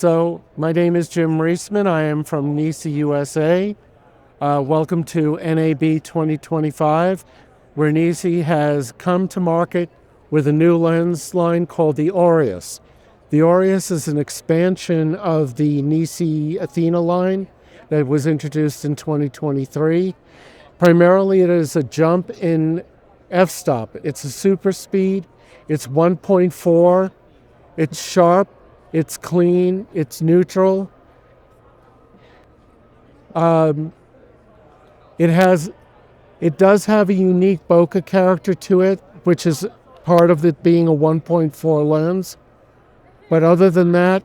So, my name is Jim Reisman. I am from NiSi USA. Welcome to NAB 2025, where NiSi has come to market with a new lens line called the Aureus. The Aureus is an expansion of the NiSi Athena line that was introduced in 2023. Primarily, it is a jump in f-stop. It's a super speed. It's 1.4. It's sharp. It's clean. It's neutral. It does have a unique bokeh character to it, which is part of it being a 1.4 lens. But other than that,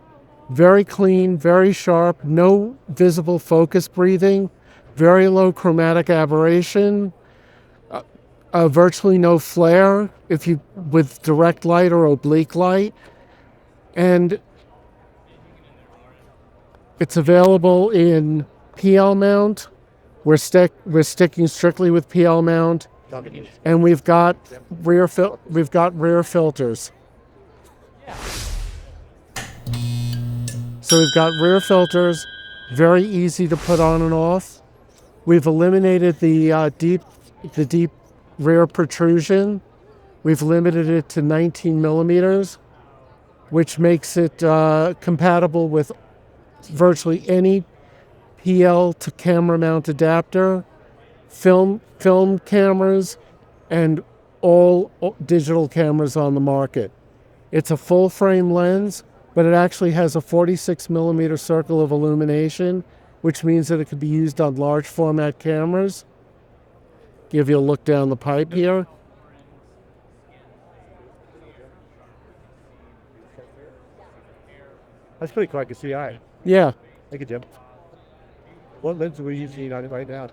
very clean, very sharp, no visible focus breathing, very low chromatic aberration, virtually no flare with direct light or oblique light, and it's available in PL mount. We're sticking strictly with PL mount, and we've got rear filters. So we've got rear filters, very easy to put on and off. We've eliminated the deep rear protrusion. We've limited it to 19 millimeters, which makes it compatible with virtually any PL to camera mount adapter, film cameras, and all digital cameras on the market. It's a full frame lens, but it actually has a 46 millimeter circle of illumination, which means that it could be used on large format cameras. Give you a look down the pipe here. That's pretty cool. I can see the eye. Yeah. Thank you, Jim. What lens are we using on it right now?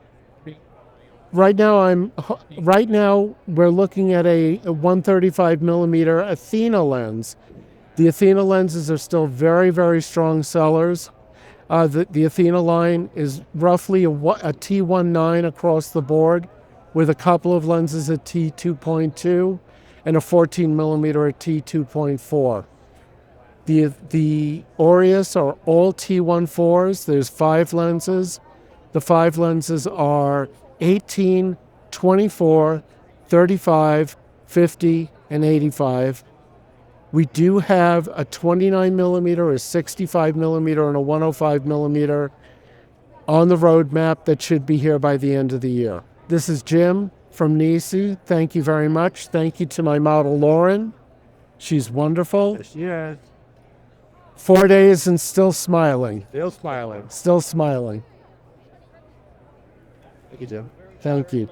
Right now we're looking at a 135 millimeter Athena lens. The Athena lenses are still very, very strong sellers. The Athena line is roughly a T19 across the board, with a couple of lenses at T2.2 and a 14 millimeter at T2.4. The Aureus are all T14s. There's 5 lenses. The 5 lenses are 18, 24, 35, 50, and 85. We do have a 29 millimeter, a 65 millimeter, and a 105 millimeter on the roadmap that should be here by the end of the year. This is Jim from NiSi. Thank you very much. Thank you to my model, Lauren. She's wonderful. Yes, she is. 4 days and still smiling. Still smiling. Still smiling. Thank you, Jim. Thank you.